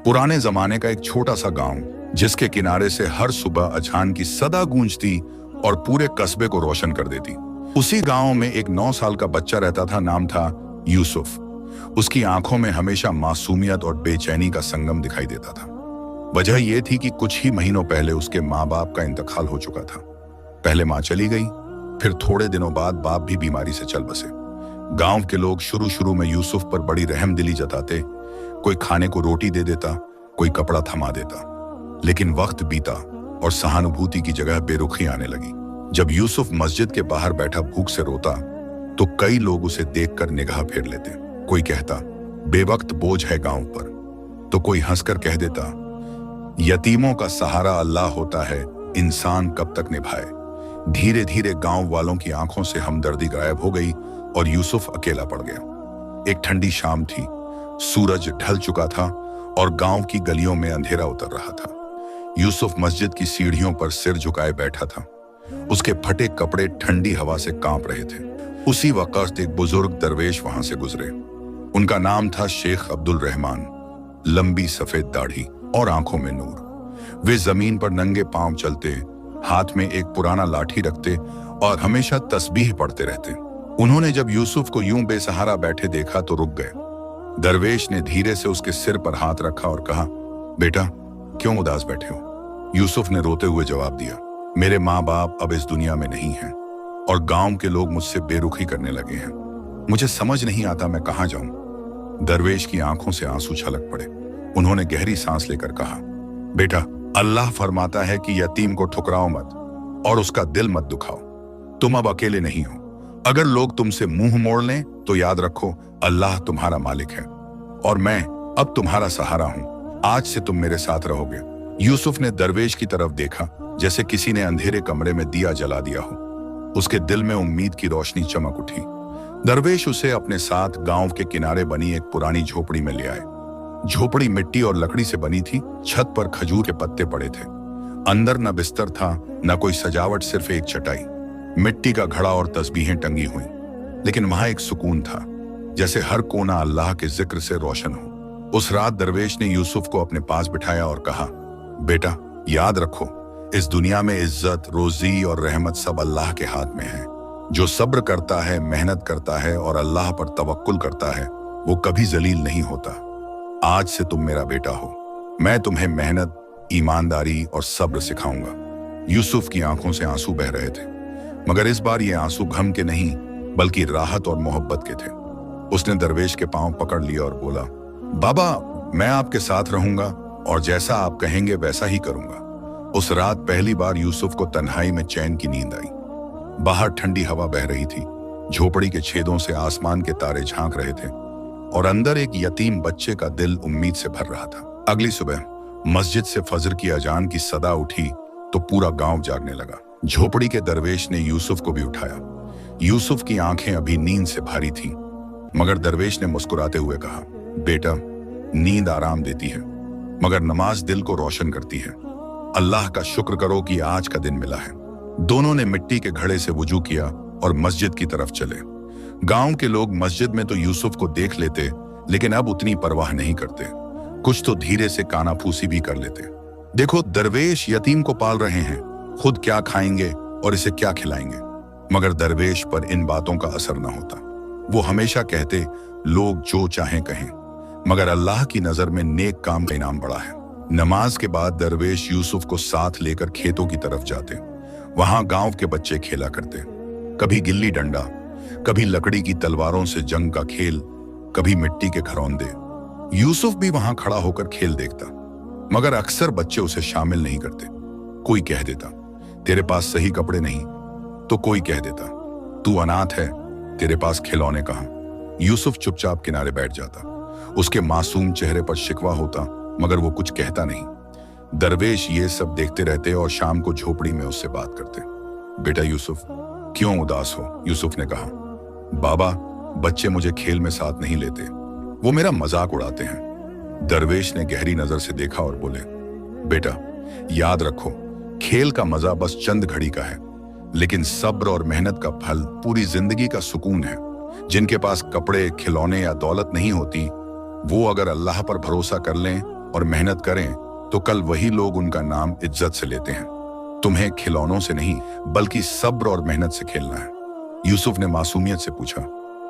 पुराने जमाने का एक छोटा सा गांव जिसके किनारे से हर सुबह अजान की सदा गूंजती और पूरे कस्बे को रोशन कर देती। उसी गांव में एक 9 साल का बच्चा रहता था, नाम था यूसुफ। उसकी आंखों में हमेशा मासूमियत और बेचैनी का संगम दिखाई देता था। वजह यह थी कि कुछ ही महीनों पहले उसके माँ बाप का इंतकाल हो चुका था। पहले माँ चली गई, फिर थोड़े दिनों बाद बाप भी बीमारी से चल बसे। गांव के लोग शुरू में यूसुफ पर बड़ी रहमदिली जताते, कोई खाने को रोटी दे देता, कोई कपड़ा थमा देता। लेकिन वक्त बीता और सहानुभूति की जगह बेरुखी आने लगी। जब यूसुफ मस्जिद के बाहर बैठा भूख से रोता तो कई लोग उसे देखकर निगाह फेर लेते। कोई कहता, बेवक्त बोझ है गांव पर, तो कोई हंसकर कह देता, यतीमों का सहारा अल्लाह होता है, इंसान कब तक निभाए। धीरे धीरे गांव वालों की आंखों से हमदर्दी गायब हो गई और यूसुफ अकेला पड़ गया। एक ठंडी शाम थी, सूरज ढल चुका था और गांव की गलियों में अंधेरा उतर रहा था। यूसुफ मस्जिद की सीढ़ियों पर सिर झुकाए बैठा था। उसके फटे कपड़े ठंडी हवा से कांप रहे थे। उसी वक्त एक बुजुर्ग दरवेश वहां से गुजरे। उनका नाम था शेख अब्दुल रहमान। लंबी सफेद दाढ़ी और आंखों में नूर। वे जमीन पर नंगे पांव चलते, हाथ में एक पुराना लाठी रखते और हमेशा तस्बीह पढ़ते रहते। उन्होंने जब यूसुफ को यूं बेसहारा बैठे देखा तो रुक गए। दरवेश ने धीरे से उसके सिर पर हाथ रखा और कहा, बेटा क्यों उदास बैठे हो? यूसुफ ने रोते हुए जवाब दिया, मेरे माँ बाप अब इस दुनिया में नहीं हैं और गांव के लोग मुझसे बेरुखी करने लगे हैं। मुझे समझ नहीं आता मैं कहाँ जाऊं। दरवेश की आंखों से आंसू छलक पड़े। उन्होंने गहरी सांस लेकर कहा, बेटा अल्लाह फरमाता है कि यतीम को ठुकराओ मत और उसका दिल मत दुखाओ। तुम अब अकेले नहीं हो। अगर लोग तुमसे मुंह मोड़ लें तो याद रखो, अल्लाह तुम्हारा मालिक है और मैं अब तुम्हारा सहारा हूं। आज से तुम मेरे साथ रहोगे। यूसुफ ने दरवेश की तरफ देखा जैसे किसी ने अंधेरे कमरे में दिया जला दिया हो। उसके दिल में उम्मीद की रोशनी चमक उठी। दरवेश उसे अपने साथ गांव के किनारे बनी एक पुरानी झोपड़ी में ले आए। झोपड़ी मिट्टी और लकड़ी से बनी थी। छत पर खजूर के पत्ते पड़े थे। अंदर न बिस्तर था न कोई सजावट, सिर्फ एक चटाई, मिट्टी का घड़ा और तस्बीहें टंगी हुई। लेकिन वहां एक सुकून था, जैसे हर कोना अल्लाह के जिक्र से रोशन हो। उस रात दरवेश ने यूसुफ को अपने पास बिठाया और कहा, बेटा याद रखो, इस दुनिया में इज्जत, रोजी और रहमत सब अल्लाह के हाथ में है। जो सब्र करता है, मेहनत करता है और अल्लाह पर तवक्कुल करता है, वो कभी जलील नहीं होता। आज से तुम मेरा बेटा हो। मैं तुम्हें मेहनत, ईमानदारी और सब्र सिखाऊंगा। यूसुफ की आंखों से आंसू बह रहे थे, मगर इस बार ये आंसू गम के नहीं बल्कि राहत और मोहब्बत के थे। उसने दरवेश के पांव पकड़ लिया और बोला, बाबा मैं आपके साथ रहूंगा और जैसा आप कहेंगे वैसा ही करूंगा। उस रात पहली बार यूसुफ को तन्हाई में चैन की नींद आई। बाहर ठंडी हवा बह रही थी, झोपड़ी के छेदों से आसमान के तारे झांक रहे थे और अंदर एक यतीम बच्चे का दिल उम्मीद से भर रहा था। अगली सुबह मस्जिद से फजर की अजान की सदा उठी तो पूरा गांव जागने लगा। झोपड़ी के दरवेश ने यूसुफ को भी उठाया। यूसुफ की आंखें अभी नींद से भारी थीं, मगर दरवेश ने मुस्कुराते हुए कहा, बेटा नींद आराम देती है मगर नमाज दिल को रोशन करती है। अल्लाह का शुक्र करो कि आज का दिन मिला है। दोनों ने मिट्टी के घड़े से वुजू किया और मस्जिद की तरफ चले। गांव के लोग मस्जिद में तो यूसुफ को देख लेते, लेकिन अब उतनी परवाह नहीं करते। कुछ तो धीरे से कानाफूसी भी कर लेते। देखो दरवेश यतीम को पाल रहे हैं, खुद क्या खाएंगे और इसे क्या खिलाएंगे। मगर दरवेश पर इन बातों का असर न होता। वो हमेशा कहते, लोग जो चाहें कहें, मगर अल्लाह की नजर में नेक काम का इनाम बड़ा है। नमाज के बाद दरवेश यूसुफ को साथ लेकर खेतों की तरफ जाते। वहां गांव के बच्चे खेला करते, कभी गिल्ली डंडा, कभी लकड़ी की तलवारों से जंग का खेल, कभी मिट्टी के घरौंदे। यूसुफ भी वहां खड़ा होकर खेल देखता, मगर अक्सर बच्चे उसे शामिल नहीं करते। कोई कह देता, तेरे पास सही कपड़े नहीं, तो कोई कह देता, तू अनाथ है, तेरे पास खिलौने कहां। यूसुफ चुपचाप किनारे बैठ जाता। उसके मासूम चेहरे पर शिकवा होता, मगर वो कुछ कहता नहीं। दरवेश ये सब देखते रहते और शाम को झोपड़ी में उससे बात करते। बेटा यूसुफ क्यों उदास हो? यूसुफ ने कहा, बाबा बच्चे मुझे खेल में साथ नहीं लेते, वो मेरा मजाक उड़ाते हैं। दरवेश ने गहरी नजर से देखा और बोले, बेटा याद रखो, खेल का मजा बस चंद घड़ी का है, लेकिन सब्र और मेहनत का फल पूरी जिंदगी का सुकून है। जिनके पास कपड़े, खिलौने या दौलत नहीं होती, वो अगर अल्लाह पर भरोसा कर लें और मेहनत करें तो कल वही लोग उनका नाम इज्जत से लेते हैं। तुम्हें खिलौनों से नहीं बल्कि सब्र और मेहनत से खेलना है। यूसुफ ने मासूमियत से पूछा,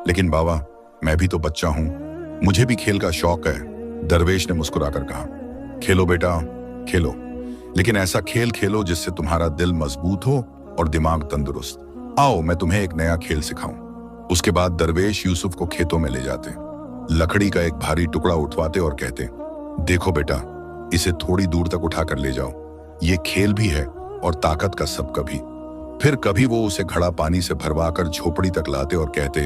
लेकिन बाबा मैं भी तो बच्चा हूं, मुझे भी खेल का शौक है। दरवेश ने मुस्कुराकर कहा, खेलो बेटा खेलो, लेकिन ऐसा खेल खेलो जिससे तुम्हारा दिल मजबूत हो और दिमाग तंदुरुस्त। आओ मैं तुम्हें एक नया खेल सिखाऊं। उसके बाद दरवेश यूसुफ को खेतों में ले जाते, लकड़ी का एक भारी टुकड़ा उठवाते और कहते, देखो बेटा इसे थोड़ी दूर तक उठा कर ले जाओ, ये खेल भी है और ताकत का सबक भी। फिर कभी वो उसे घड़ा पानी से भरवा कर झोपड़ी तक लाते और कहते,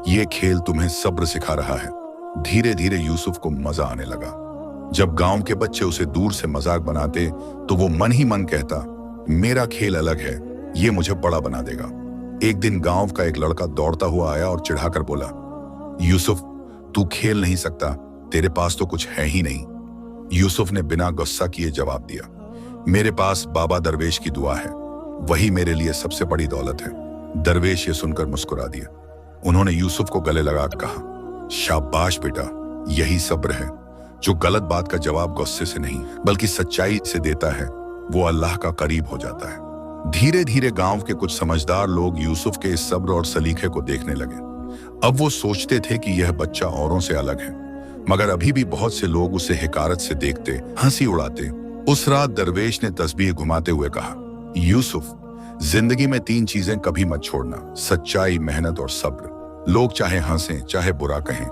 ये खेल तुम्हें सब्र सिखा रहा है। धीरे धीरे यूसुफ को मजा आने लगा। जब गांव के बच्चे उसे दूर से मजाक बनाते तो वो मन ही मन कहता, मेरा खेल अलग है, ये मुझे बड़ा बना देगा। एक दिन गांव का एक लड़का दौड़ता हुआ आया और चिढ़ाकर बोला, यूसुफ तू खेल नहीं सकता, तेरे पास तो कुछ है ही नहीं। यूसुफ ने बिना गुस्सा किए जवाब दिया, मेरे पास बाबा दरवेश की दुआ है, वही मेरे लिए सबसे बड़ी दौलत है। दरवेश ये सुनकर मुस्कुरा दिया। उन्होंने यूसुफ को गले लगाकर कहा, शाबाश बेटा, यही सब्र है। जो गलत बात का जवाब गुस्से से नहीं बल्कि सच्चाई से देता है वो अल्लाह का करीब हो जाता है। धीरे धीरे गांव के कुछ समझदार लोग यूसुफ के इस सब्र और सलीखे को देखने लगे। अब वो सोचते थे कि यह बच्चा औरों से अलग है, मगर अभी भी बहुत से लोग उसे हिकारत से देखते, हंसी उड़ाते। उस रात दरवेश ने तस्बीह घुमाते हुए कहा, यूसुफ जिंदगी में 3 चीजें कभी मत छोड़ना, सच्चाई, मेहनत और सब्र। लोग चाहे हंसें चाहे बुरा कहें,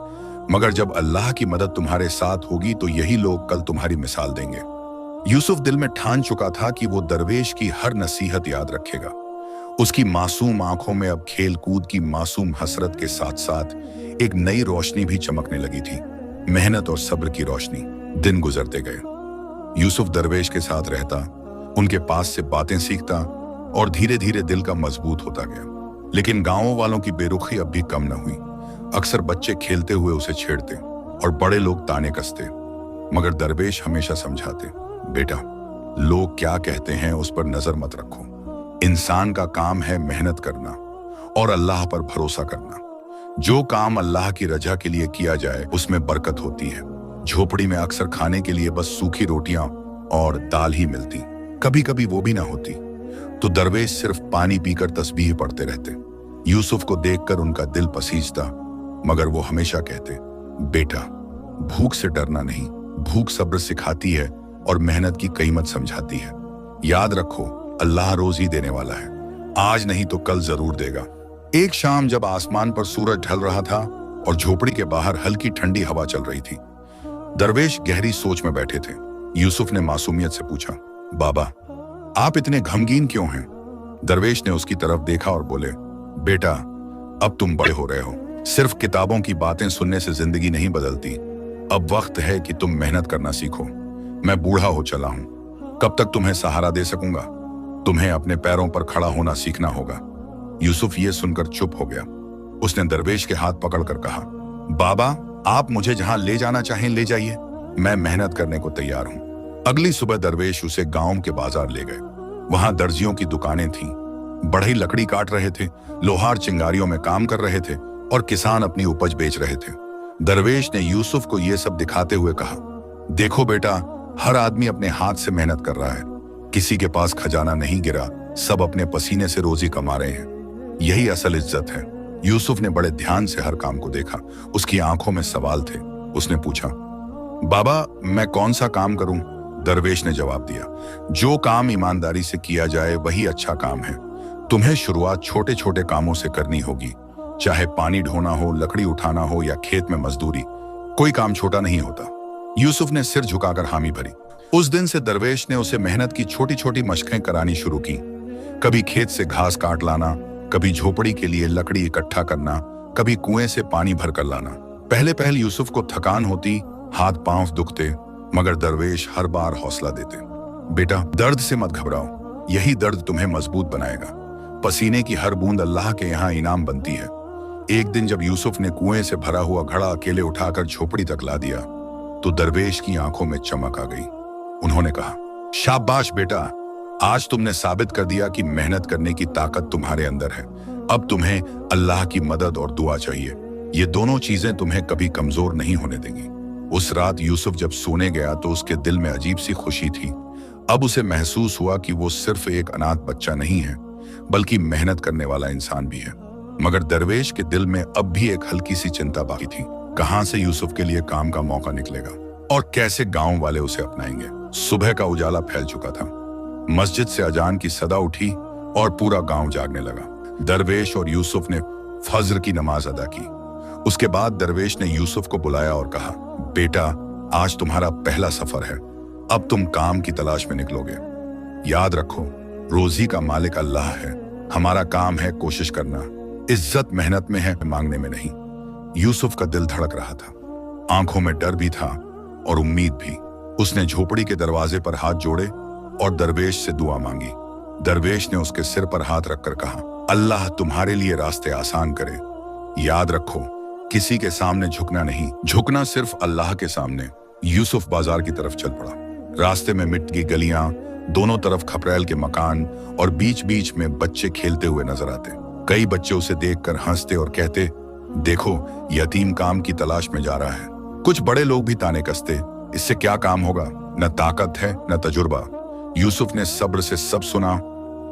मगर जब अल्लाह की मदद तुम्हारे साथ होगी तो यही लोग कल तुम्हारी मिसाल देंगे। यूसुफ दिल में ठान चुका था कि वो दरवेश की हर नसीहत याद रखेगा। उसकी मासूम आंखों में अब खेल कूद की मासूम हसरत के साथ साथ एक नई रोशनी भी चमकने लगी थी, मेहनत और सब्र की रोशनी। दिन गुजरते गए, यूसुफ दरवेश के साथ रहता, उनके पास से बातें सीखता और धीरे धीरे दिल का मजबूत होता गया। लेकिन गांवों वालों की बेरुखी अब भी कम न हुई। अक्सर बच्चे खेलते हुए उसे छेड़ते और बड़े लोग ताने कसते, मगर दरवेश हमेशा समझाते, बेटा लोग क्या कहते हैं उस पर नजर मत रखो, इंसान का काम है मेहनत करना और अल्लाह पर भरोसा करना। जो काम अल्लाह की रजा के लिए किया जाए उसमें बरकत होती है। झोपड़ी में अक्सर खाने के लिए बस सूखी रोटियां और दाल ही मिलती, कभी कभी वो भी ना होती तो दरवेश सिर्फ पानी पीकर तस्बीह पढ़ते रहते। यूसुफ को देखकर उनका दिल पसीजता, मगर वो हमेशा कहते, बेटा भूख से डरना नहीं, भूख सब्र सिखाती है और मेहनत की कीमत समझाती है। याद रखो अल्लाह रोज ही देने वाला है, आज नहीं तो कल जरूर देगा। एक शाम जब आसमान पर सूरज ढल रहा था और झोपड़ी के बाहर हल्की ठंडी हवा चल रही थी, दरवेश गहरी सोच में बैठे थे। यूसुफ ने मासूमियत से पूछा, बाबा आप इतने गमगीन क्यों हैं? दरवेश ने उसकी तरफ देखा और बोले, बेटा अब तुम बड़े हो रहे हो, सिर्फ किताबों की बातें सुनने से जिंदगी नहीं बदलती। अब वक्त है कि तुम मेहनत करना सीखो। मैं बूढ़ा हो चला हूं, कब तक तुम्हें सहारा दे सकूंगा? तुम्हें अपने पैरों पर खड़ा होना सीखना होगा। यूसुफ ये सुनकर चुप हो गया। उसने दरवेश के हाथ पकड़कर कहा, बाबा आप मुझे जहां ले जाना चाहें ले जाइए, मैं मेहनत करने को तैयार हूं। अगली सुबह दरवेश उसे गांव के बाजार ले गए। वहां दर्जियों की दुकानें थीं, बढ़ई लकड़ी काट रहे थे, लोहार चिंगारियों में काम कर रहे थे और किसान अपनी उपज बेच रहे थे। दरवेश ने यूसुफ को यह सब दिखाते हुए कहा, देखो बेटा हर आदमी अपने हाथ से मेहनत कर रहा है, किसी के पास खजाना नहीं गिरा, सब अपने पसीने से रोजी कमा रहे हैं, यही असल इज्जत है। यूसुफ ने बड़े ध्यान से हर काम को देखा, उसकी आंखों में सवाल थे। उसने पूछा, बाबा मैं कौन सा काम करूं? दरवेश ने जवाब दिया, जो काम ईमानदारी से किया जाए वही अच्छा काम है। तुम्हें शुरुआत छोटे छोटे कामों से करनी होगी, चाहे पानी ढोना हो, लकड़ी उठाना हो या खेत में मजदूरी, कोई काम छोटा नहीं होता। यूसुफ ने सिर झुकाकर हामी भरी। उस दिन से दरवेश ने उसे मेहनत की छोटी छोटी मशकें करानी शुरू की। कभी खेत से घास काट लाना, कभी झोपड़ी के लिए लकड़ी इकट्ठा करना, कभी कुएं से पानी भर कर लाना। पहले पहल यूसुफ को थकान होती, हाथ पांव दुखते, मगर दरवेश हर बार हौसला देते, बेटा दर्द से मत घबराओ, यही दर्द तुम्हें मजबूत बनाएगा। पसीने की हर बूंद अल्लाह के यहाँ इनाम बनती है। एक दिन जब यूसुफ ने कुएं से भरा हुआ घड़ा अकेले उठाकर झोपड़ी तक ला दिया तो दरवेश की आंखों में चमक आ गई। उन्होंने कहा, शाबाश बेटा, आज तुमने साबित कर दिया कि मेहनत करने की ताकत तुम्हारे अंदर है। अब तुम्हें अल्लाह की मदद और दुआ चाहिए, ये दोनों चीजें तुम्हें कभी कमजोर नहीं होने देंगी। उस रात यूसुफ जब सोने गया तो उसके दिल में अजीब सी खुशी थी। अब उसे महसूस हुआ कि वो सिर्फ एक अनाथ बच्चा नहीं है, बल्कि मेहनत करने वाला इंसान भी है। मगर दरवेश के दिल में अब भी एक हल्की सी चिंता बाकी थी। कहां से यूसुफ के लिए काम का मौका निकलेगा और कैसे गांव वाले उसे अपनाएंगे। सुबह का उजाला फैल चुका था। मस्जिद से अजान की सदा उठी और पूरा गांव जागने लगा। दरवेश और यूसुफ ने फज्र की नमाज अदा की। उसके बाद दरवेश ने यूसुफ को बुलाया और कहा, बेटा, आज तुम्हारा पहला सफर है। अब तुम काम की तलाश में निकलोगे। याद रखो, रोजी का मालिक अल्लाह है। हमारा काम है कोशिश करना। इज्जत मेहनत में है, मांगने में नहीं। यूसुफ का दिल धड़क रहा था। आंखों में डर भी था और उम्मीद भी। उसने झोपड़ी के दरवाजे पर हाथ जोड़े और दरवेश से दुआ मांगी। दरवेश ने उसके सिर पर हाथ रखकर कहा, अल्लाह तुम्हारे लिए रास्ते आसान करे। याद रखो, किसी के सामने झुकना नहीं, झुकना सिर्फ अल्लाह के सामने। यूसुफ बाजार की तरफ चल पड़ा। रास्ते में मिट्टी की गलियां, दोनों तरफ खपरेल के मकान और बीच बीच में बच्चे खेलते हुए नजर आते। कई बच्चे उसे देखकर हंसते और कहते, देखो, यतीम काम की तलाश में जा रहा है। कुछ बड़े लोग भी ताने कसते, इससे क्या काम होगा, न ताकत है न तजुर्बा। यूसुफ ने सब्र से सब सुना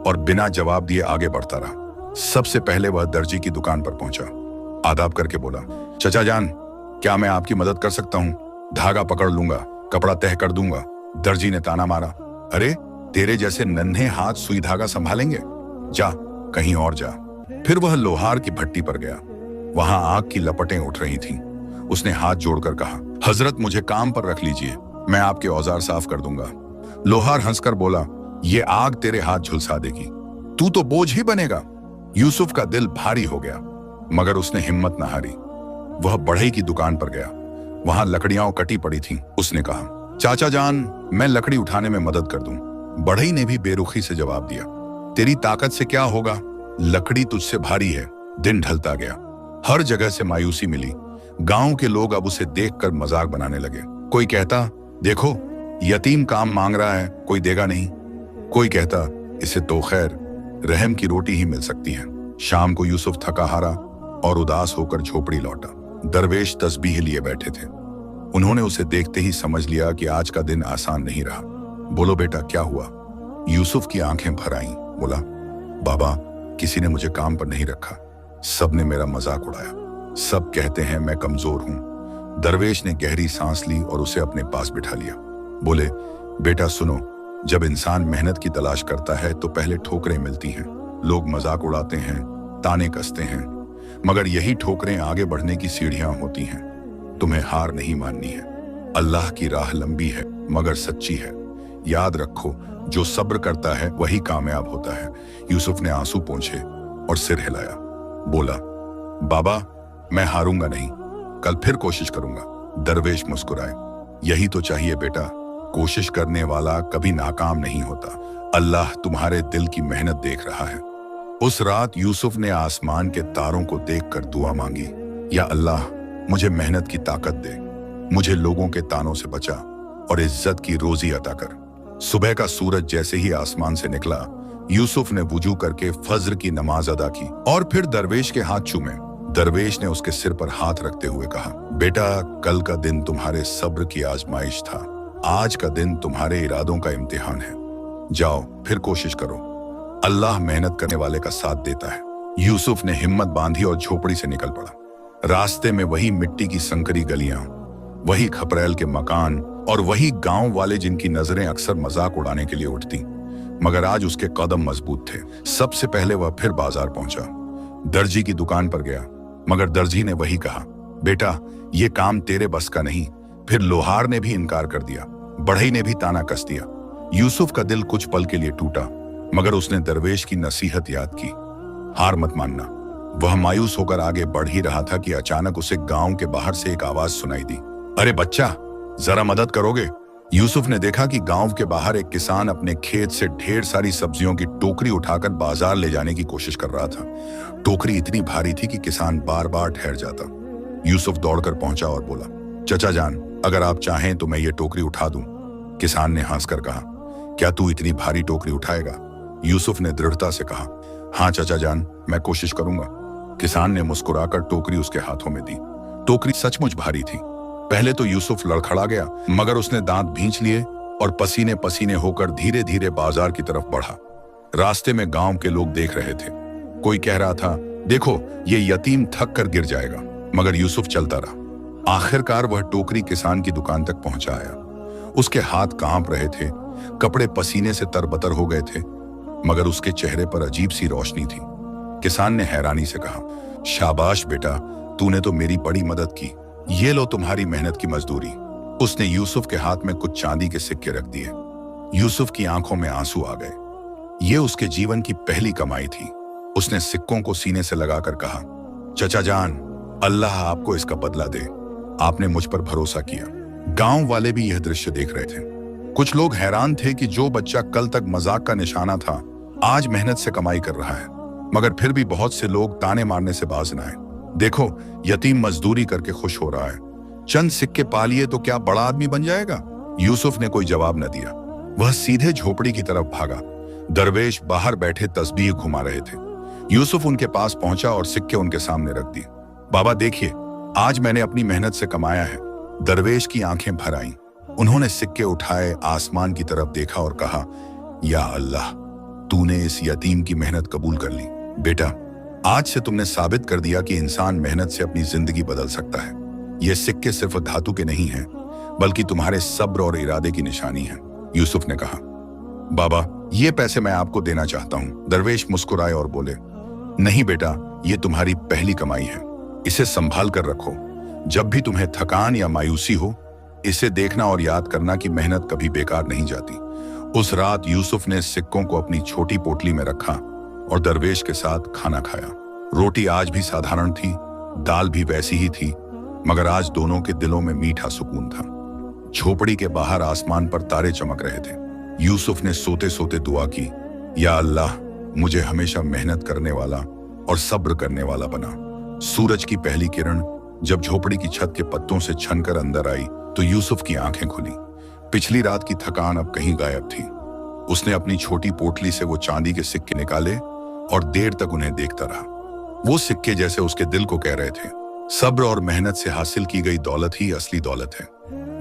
और बिना जवाब दिए आगे बढ़ता रहा। सबसे पहले वह दर्जी की दुकान पर पहुंचा। आदाब करके बोला, चचा जान, क्या मैं आपकी मदद कर सकता हूँ? धागा पकड़ लूंगा, कपड़ा तह कर दूंगा। दर्जी ने ताना मारा, अरे तेरे जैसे नन्हे हाथ सुई धागा संभालेंगे? जा कहीं और जा। फिर वह लोहार की भट्टी पर गया। वहां आग की लपटें उठ रही थीं। उसने हाथ जोड़कर कहा, हजरत, मुझे काम पर रख लीजिए, मैं आपके औजार साफ कर दूंगा। लोहार हंसकर बोला, ये आग तेरे हाथ झुलसा देगी, तू तो बोझ ही बनेगा। यूसुफ का दिल भारी हो गया, मगर उसने हिम्मत न हारी। वह बढ़ई की दुकान पर गया। वहां लकड़ियां कटी पड़ी थीं। उसने कहा, चाचा जान, मैं लकड़ी उठाने में मदद कर दूं। बढ़ई ने भी बेरुखी से जवाब दिया, तेरी ताकत से क्या होगा, लकड़ी तुझसे भारी है। दिन ढलता गया। हर जगह से मायूसी मिली। गांव के लोग अब उसे देखकर मजाक बनाने लगे। कोई कहता, देखो, यतीम काम मांग रहा है, कोई देगा नहीं। कोई कहता, इसे तो खैर रहम की रोटी ही मिल सकती है। शाम को यूसुफ थका हारा और उदास होकर झोपड़ी लौटा। दरवेश तस्बीह लिए बैठे थे। उन्होंने उसे देखते ही समझ लिया कि आज का दिन आसान नहीं रहा। बोलो बेटा, क्या हुआ? यूसुफ की आंखें भर आईं। बोला, बाबा, किसी ने मुझे काम पर नहीं रखा। सबने मेरा मजाक उड़ाया। सब कहते हैं मैं कमजोर हूं। दरवेश ने गहरी सांस ली और उसे अपने पास बिठा लिया। बोले, बेटा सुनो, जब इंसान मेहनत की तलाश करता है तो पहले ठोकरें मिलती हैं। लोग मजाक उड़ाते हैं, ताने कसते हैं, मगर यही ठोकरें आगे बढ़ने की सीढ़ियां होती हैं। तुम्हें हार नहीं माननी है। अल्लाह की राह लंबी है मगर सच्ची है। याद रखो, जो सब्र करता है वही कामयाब होता है। यूसुफ ने आंसू पोंछे और सिर हिलाया। बोला, बाबा, मैं हारूंगा नहीं, कल फिर कोशिश करूंगा। दरवेश मुस्कुराए। यही तो चाहिए बेटा, कोशिश करने वाला कभी नाकाम नहीं होता। अल्लाह तुम्हारे दिल की मेहनत देख रहा है। उस रात यूसुफ ने आसमान के तारों को देखकर दुआ मांगी, या अल्लाह, मुझे मेहनत की ताकत दे, मुझे लोगों के तानों से बचा और इज्जत की रोजी अता कर। सुबह का सूरज जैसे ही आसमान से निकला, यूसुफ ने वुजू करके फज्र की नमाज अदा की और फिर दरवेश के हाथ चूमे। दरवेश ने उसके सिर पर हाथ रखते हुए कहा, बेटा, कल का दिन तुम्हारे सब्र की आजमाइश था। आज का दिन तुम्हारे इरादों का इम्तिहान है। जाओ, फिर कोशिश करो। अल्लाह मेहनत करने वाले का साथ देता है। यूसुफ ने हिम्मत बांधी और झोपड़ी से निकल पड़ा। रास्ते में वही मिट्टी की संकरी गलियां, वही खपरेल के मकान और वही गांव वाले जिनकी नजरें अक्सर मजाक उड़ाने के लिए उठती, मगर आज उसके कदम मजबूत थे। सबसे पहले वह फिर बाजार पहुंचा। दर्जी की दुकान पर गया, मगर दर्जी ने वही कहा, बेटा, ये काम तेरे बस का नहीं। फिर लोहार ने भी इनकार कर दिया। बढ़ई ने भी ताना कस दिया। यूसुफ का दिल कुछ पल के लिए टूटा, मगर उसने दरवेश की नसीहत याद की, हार मत मानना। वह मायूस होकर आगे बढ़ ही रहा था कि अचानक उसे गांव के बाहर से एक आवाज सुनाई दी, अरे बच्चा, जरा मदद करोगे? यूसुफ ने देखा कि गांव के बाहर एक किसान अपने खेत से ढेर सारी सब्जियों की टोकरी उठाकर बाजार ले जाने की कोशिश कर रहा था। टोकरी इतनी भारी थी कि किसान बार बार ठहर जाता। यूसुफ दौड़कर पहुंचा और बोला, चचा जान, अगर आप चाहें तो मैं ये टोकरी उठा दूं। किसान ने हंसकर कहा, क्या तू इतनी भारी टोकरी उठाएगा? यूसुफ ने दृढ़ता से कहा, हाँ चचा जान, मैं कोशिश करूंगा। किसान ने मुस्कुराकर टोकरी उसके हाथों में दी। टोकरी सचमुच भारी थी, पहले तो यूसुफ लड़खड़ा गया, मगर उसने दांत भींच लिए और पसीने पसीने होकर धीरे धीरे बाजार की तरफ बढ़ा। रास्ते में गांव के लोग देख रहे थे। कोई कह रहा था, देखो ये यतीम थक कर गिर जाएगा, मगर यूसुफ चलता रहा। आखिरकार वह टोकरी किसान की दुकान तक पहुंचा आया। उसके हाथ कांप रहे थे, कपड़े पसीने से तरबतर हो गए थे, मगर उसके चेहरे पर अजीब सी रोशनी थी। किसान ने हैरानी से कहा, शाबाश बेटा, तूने तो मेरी बड़ी मदद की। ये लो तुम्हारी मेहनत की मजदूरी। उसने यूसुफ के हाथ में कुछ चांदी के सिक्के रख दिए। यूसुफ की आंखों में आंसू आ गए। ये उसके जीवन की पहली कमाई थी। उसने सिक्कों को सीने से लगाकर कहा, चचा जान, अल्लाह आपको इसका बदला दे। आपने मुझ पर भरोसा किया। गांव वाले भी यह दृश्य देख रहे थे। कुछ लोग हैरान थे कि जो बच्चा कल तक मजाक का निशाना था, आज मेहनत से कमाई कर रहा है। मगर फिर भी बहुत से लोग ताने मारने से बाज न आए। देखो, यतीम मजदूरी करके खुश हो रहा है, चंद सिक्के पा लिए तो क्या बड़ा आदमी बन जाएगा? यूसुफ ने कोई जवाब न दिया। वह सीधे झोपड़ी की तरफ भागा। दरवेश बाहर बैठे तस्बीह घुमा रहे थे। यूसुफ उनके पास पहुंचा और सिक्के उनके सामने रख दिए। बाबा देखिए, आज मैंने अपनी मेहनत से कमाया है। दरवेश की आंखें भर आईं। उन्होंने सिक्के उठाए, आसमान की तरफ देखा और कहा, या अल्लाह, तूने इस यतीम की मेहनत कबूल कर ली। बेटा, आज से तुमने साबित कर दिया कि इंसान मेहनत से अपनी जिंदगी बदल सकता है। ये सिक्के सिर्फ धातु के नहीं हैं, बल्कि तुम्हारे सब्र और इरादे की निशानी है। यूसुफ ने कहा, बाबा, ये पैसे मैं आपको देना चाहता हूं। दरवेश मुस्कुराए और बोले, नहीं बेटा, ये तुम्हारी पहली कमाई है। इसे संभाल कर रखो। जब भी तुम्हें थकान या मायूसी हो, इसे देखना और याद करना कि मेहनत कभी बेकार नहीं जाती। उस रात यूसुफ ने सिक्कों को अपनी छोटी पोटली में रखा और दरवेश के साथ खाना खाया। रोटी आज भी साधारण थी, दाल भी वैसी ही थी, मगर आज दोनों के दिलों में मीठा सुकून था। झोपड़ी के बाहर आसमान पर तारे चमक रहे थे। यूसुफ ने सोते सोते दुआ की, या अल्लाह, मुझे हमेशा मेहनत करने वाला और सब्र करने वाला बना। सूरज की पहली किरण जब झोपड़ी की छत के पत्तों से छनकर अंदर आई तो यूसुफ की आंखें खुली। पिछली रात की थकान अब कहीं गायब थी। उसने अपनी छोटी पोटली से वो चांदी के सिक्के निकाले और देर तक उन्हें देखता रहा। वो सिक्के जैसे उसके दिल को कह रहे थे, सब्र और मेहनत से हासिल की गई दौलत ही असली दौलत है।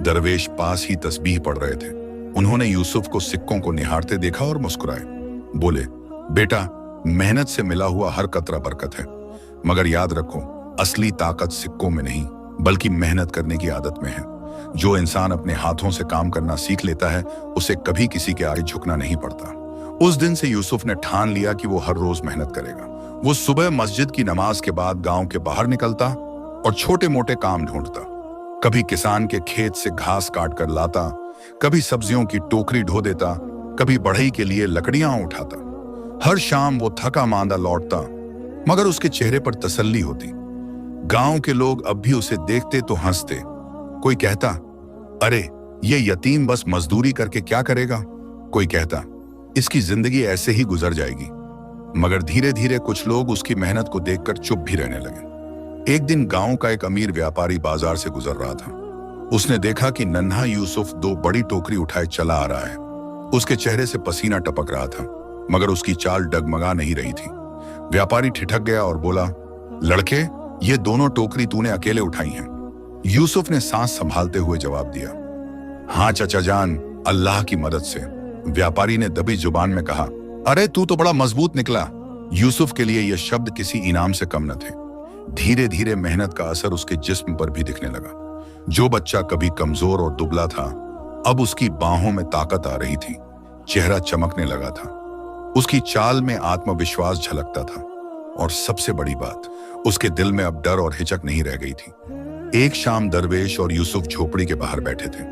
दरवेश पास ही तस्बीह पढ़ रहे थे। उन्होंने यूसुफ को सिक्कों को निहारते देखा और मुस्कुराए। बोले, बेटा, मेहनत से मिला हुआ हर कतरा बरकत है, मगर याद रखो, असली ताकत सिक्कों में नहीं बल्कि मेहनत करने की आदत में है। जो इंसान अपने हाथों से काम करना सीख लेता है, उसे कभी किसी के आगे झुकना नहीं पड़ता। उस दिन से यूसुफ ने ठान लिया कि वो हर रोज मेहनत करेगा। वो सुबह मस्जिद की नमाज के बाद गांव के बाहर निकलता और छोटे मोटे काम ढूंढता। कभी किसान के खेत से घास काट कर लाता, कभी सब्जियों की टोकरी ढो देता, कभी बढ़ई के लिए लकड़ियां उठाता। हर शाम वो थका मांदा लौटता, मगर उसके चेहरे पर तसल्ली होती। गांव के लोग अब भी उसे देखते तो हंसते। कोई कहता, अरे ये यतीम बस मजदूरी करके क्या करेगा। कोई कहता, इसकी जिंदगी ऐसे ही गुजर जाएगी। मगर धीरे धीरे कुछ लोग उसकी मेहनत को देखकर चुप भी रहने लगे। एक दिन गांव का एक अमीर व्यापारी बाजार से गुजर रहा था। उसने देखा कि नन्हा यूसुफ दो बड़ी टोकरी उठाए चला आ रहा है। उसके चेहरे से पसीना टपक रहा था, मगर उसकी चाल डगमगा नहीं रही थी। व्यापारी ठिठक गया और बोला, लड़के, ये दोनों टोकरी तूने अकेले उठाई हैं? यूसुफ ने सांस संभालते हुए जवाब दिया, हाँ चचा जान, अल्लाह की मदद से। व्यापारी ने दबी जुबान में कहा, अरे तू तो बड़ा मजबूत निकला। यूसुफ के लिए यह शब्द किसी इनाम से कम न थे। धीरे धीरे मेहनत का असर उसके जिस्म पर भी दिखने लगा। जो बच्चा कभी कमजोर और दुबला था, अब उसकी बाहों में ताकत आ रही थी। चेहरा चमकने लगा था। उसकी चाल में आत्मविश्वास झलकता था और सबसे बड़ी बात, उसके दिल में अब डर और हिचक नहीं रह गई थी। एक शाम दरवेश और यूसुफ झोपड़ी के बाहर बैठे थे।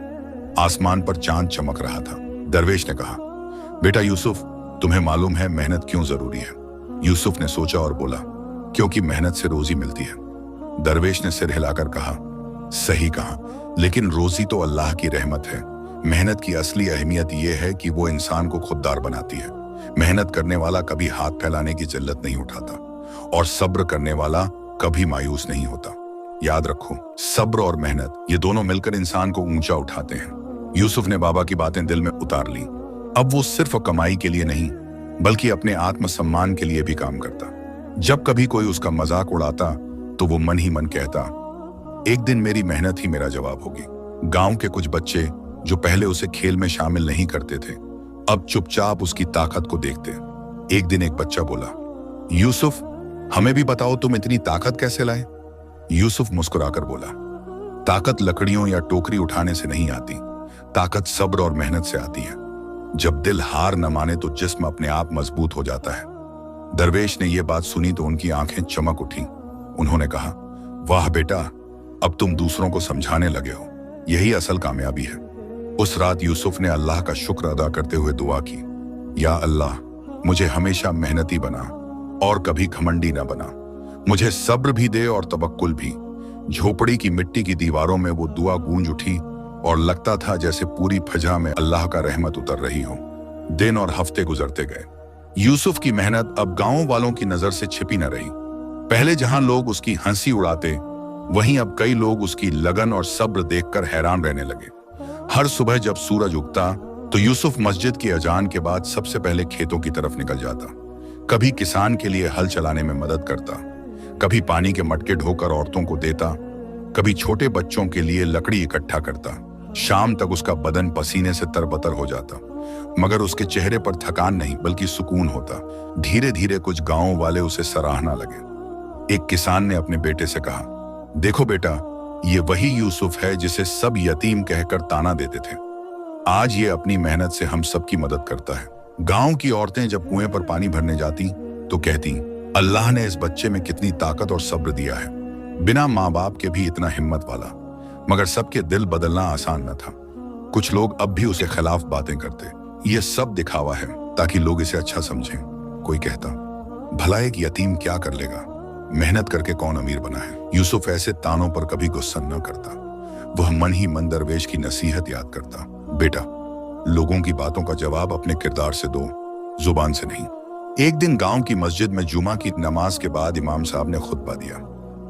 आसमान पर चांद चमक रहा था। दरवेश ने कहा, बेटा यूसुफ, तुम्हें मालूम है मेहनत क्यों जरूरी है? यूसुफ ने सोचा और बोला, क्योंकि मेहनत से रोजी मिलती है। दरवेश ने सिर हिलाकर कहा, सही कहा, लेकिन रोजी तो अल्लाह की रहमत है। मेहनत की असली अहमियत यह है कि वो इंसान को खुददार बनाती है। मेहनत करने वाला कभी हाथ फैलाने की जिल्लत नहीं उठाता और सब्र करने वाला कभी मायूस नहीं होता। याद रखो, सब्र और मेहनत ये दोनों मिलकर इंसान को ऊंचा उठाते हैं। यूसुफ ने बाबा की बातें दिल में उतार ली। अब वो सिर्फ कमाई के लिए नहीं, बल्कि अपने आत्मसम्मान के लिए भी काम करता। जब कभी कोई उसका मजाक उड़ाता तो वो मन ही मन कहता, एक दिन मेरी मेहनत ही मेरा जवाब होगी। गांव के कुछ बच्चे जो पहले उसे खेल में शामिल नहीं करते थे, अब चुपचाप उसकी ताकत को देखते। एक दिन एक बच्चा बोला, यूसुफ, हमें भी बताओ तुम इतनी ताकत कैसे लाए? यूसुफ मुस्कुराकर बोला, ताकत लकड़ियों या टोकरी उठाने से नहीं आती, ताकत सब्र और मेहनत से आती है। जब दिल हार न माने तो जिस्म अपने आप मजबूत हो जाता है। दरवेश ने यह बात सुनी तो उनकी आंखें चमक उठी। उन्होंने कहा, वाह बेटा, अब तुम दूसरों को समझाने लगे हो, यही असल कामयाबी है। उस रात यूसुफ ने अल्लाह का शुक्र अदा करते हुए दुआ की, या अल्लाह, मुझे हमेशा मेहनती बना और कभी घमंडी न बना, मुझे सब्र भी दे और तवक्कुल भी। झोपड़ी की मिट्टी की दीवारों में वो दुआ गूंज उठी और लगता था जैसे पूरी फजा में अल्लाह का रहमत उतर रही हो। दिन और हफ्ते गुजरते गए। यूसुफ की मेहनत अब गांव वालों की नजर से छिपी न रही। पहले जहां लोग उसकी हंसी उड़ाते, वहीं अब कई लोग उसकी लगन और सब्र देखकर हैरान रहने लगे। हर सुबह जब सूरज उगता तो यूसुफ मस्जिद की अजान के बाद सबसे पहले खेतों की तरफ निकल जाता। कभी किसान के लिए हल चलाने में मदद करता, कभी पानी के मटके ढोकर औरतों को देता, कभी छोटे बच्चों के लिए लकड़ी इकट्ठा करता। शाम तक उसका बदन पसीने से तरबतर हो जाता, मगर उसके चेहरे पर थकान नहीं बल्कि सुकून होता। धीरे धीरे कुछ गांव वाले उसे सराहना लगे। एक किसान ने अपने बेटे से कहा, देखो बेटा, ये वही यूसुफ है जिसे सब यतीम कहकर ताना देते थे। आज ये अपनी मेहनत से हम सबकी मदद करता है। गांव की औरतें जब कुएं पर पानी भरने जाती तो कहती, अल्लाह ने इस बच्चे में कितनी ताकत और सब्र दिया है, बिना माँ बाप के भी इतना हिम्मत वाला। मगर सबके दिल बदलना आसान न था। कुछ लोग अब भी उसे खिलाफ बातें करते, ये सब दिखावा है ताकि लोग इसे अच्छा समझें। कोई कहता, भला एक यतीम क्या कर लेगा, मेहनत करके कौन अमीर बना है। यूसुफ ऐसे तानों पर कभी गुस्सा न करता। वह मन ही मन दरवेश की नसीहत याद करता, बेटा, लोगों की बातों का जवाब अपने किरदार से दो, जुबान से नहीं। एक दिन गांव की मस्जिद में जुमा की नमाज के बाद इमाम साहब ने खुतबा दिया।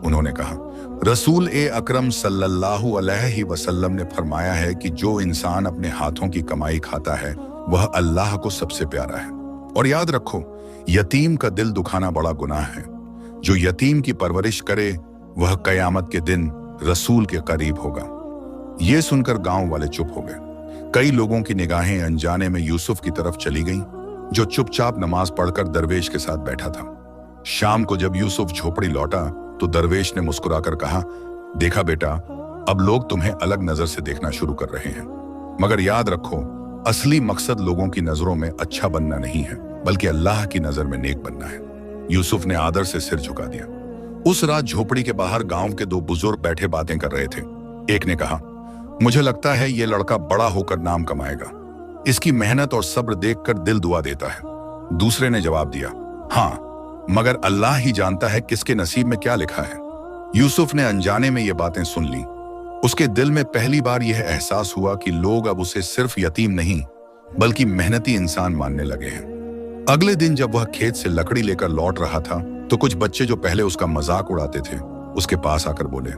उन्होंने कहा, रसूल ए अकरम सल्लल्लाहु अलैहि वसल्लम ने फरमाया है कि जो इंसान अपने हाथों की कमाई खाता है वह अल्लाह को सबसे प्यारा है। और याद रखो, यतीम का दिल दुखाना बड़ा गुनाह है। जो यतीम की परवरिश करे वह कयामत के दिन रसूल के करीब होगा। यह सुनकर गांव वाले चुप हो गए। कई लोगों की निगाहें अनजाने में यूसुफ की तरफ चली गईं, जो चुपचाप नमाज पढ़कर दरवेश के साथ बैठा था। शाम को जब यूसुफ झोपड़ी लौटा तो दरवेश ने मुस्कुराकर कहा, देखा बेटा, अब लोग तुम्हें अलग नजर से देखना शुरू कर रहे हैं, मगर याद रखो, असली मकसद लोगों की नजरों में अच्छा बनना नहीं है बल्कि अल्लाह की नजर में नेक बनना है। यूसुफ ने आदर से सिर झुका दिया। उस रात झोपड़ी के बाहर गांव के दो बुजुर्ग बैठे बातें कर रहे थे। एक ने कहा, मुझे लगता है ये लड़का बड़ा होकर नाम कमाएगा, इसकी मेहनत और सब्र देखकर दिल दुआ देता है। दूसरे ने जवाब दिया, हाँ, मगर अल्लाह ही जानता है किसके नसीब में क्या लिखा है। यूसुफ ने अनजाने में ये बातें सुन ली। उसके दिल में पहली बार यह एहसास हुआ कि लोग अब उसे सिर्फ यतीम नहीं बल्कि मेहनती इंसान मानने लगे हैं। अगले दिन जब वह खेत से लकड़ी लेकर लौट रहा था तो कुछ बच्चे जो पहले उसका मजाक उड़ाते थे उसके पास आकर बोले,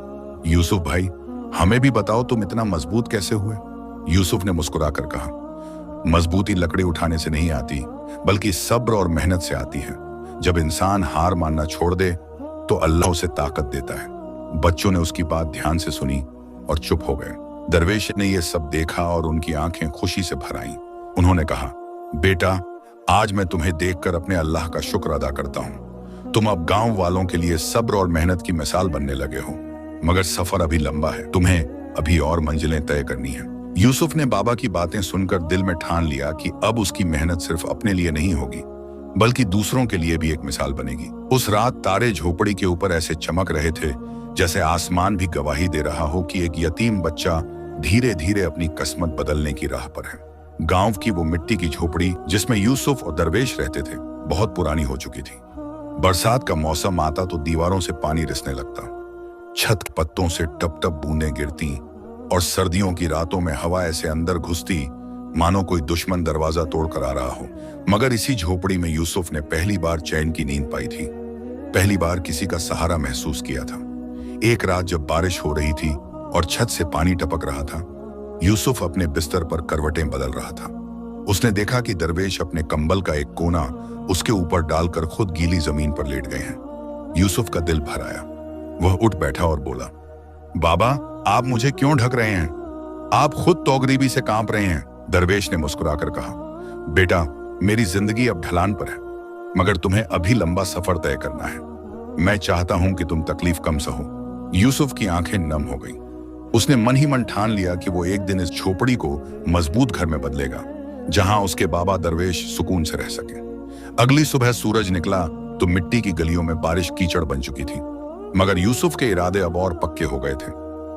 यूसुफ भाई, हमें भी बताओ तुम इतना मजबूत कैसे हुए। यूसुफ ने मुस्कुराकर कहा, मजबूती लकड़ी उठाने से नहीं आती बल्कि सब्र और मेहनत से आती है। जब इंसान हार मानना छोड़ दे तो अल्लाह उसे ताकत देता है। बच्चों ने उसकी बात ध्यान से सुनी और चुप हो गए। दरवेश ने यह सब देखा और उनकी आंखें खुशी से भर आईं। उन्होंने कहा, बेटा, आज मैं तुम्हें देखकर अपने अल्लाह का शुक्र अदा करता हूँ। तुम अब गांव वालों के लिए सब्र और मेहनत की मिसाल बनने लगे हो, मगर सफर अभी लंबा है, तुम्हें अभी और मंजिलें तय करनी है। यूसुफ ने बाबा की बातें सुनकर दिल में ठान लिया कि अब उसकी मेहनत सिर्फ अपने लिए नहीं होगी बल्कि दूसरों के लिए भी एक मिसाल बनेगी। उस रात तारे झोपड़ी के ऊपर ऐसे चमक रहे थे जैसे आसमान भी गवाही दे रहा हो कि एक यतीम बच्चा धीरे धीरे अपनी किस्मत बदलने की राह पर है। गांव की वो मिट्टी की झोपड़ी जिसमें यूसुफ और दरवेश रहते थे बहुत पुरानी हो चुकी थी। बरसात का मौसम आता तो दीवारों से पानी रिसने लगता, छत पत्तों से टप टप बूंदें गिरती और सर्दियों की रातों में हवा ऐसे अंदर घुसती मानो कोई दुश्मन दरवाजा तोड़कर आ रहा हो। मगर इसी झोपड़ी में यूसुफ ने पहली बार चैन की नींद पाई थी, पहली बार किसी का सहारा महसूस किया था। एक रात जब बारिश हो रही थी और छत से पानी टपक रहा था, यूसुफ अपने बिस्तर पर करवटें बदल रहा था। उसने देखा कि दरवेश अपने कंबल का एक कोना उसके ऊपर डालकर खुद गीली जमीन पर लेट गए हैं। यूसुफ का दिल भर आया। वह उठ बैठा और बोला, बाबा, आप मुझे क्यों ढक रहे हैं? आप खुद तो गरीबी से कांप रहे हैं। दरवेश ने मुस्कुराकर कहा, बेटा, मेरी जिंदगी अब ढलान पर है, मगर तुम्हें अभी लंबा सफर तय करना है। मैं चाहता हूं कि तुम तकलीफ कम सहो। यूसुफ की आंखें नम हो गईं। उसने मन ही मन ठान लिया कि वो एक दिन इस झोपड़ी को मजबूत घर में बदलेगा, जहां उसके बाबा दरवेश सुकून से रह सके। अगली सुबह सूरज निकला तो मिट्टी की गलियों में बारिश कीचड़ बन चुकी थी, मगर यूसुफ के इरादे अब और पक्के हो गए थे।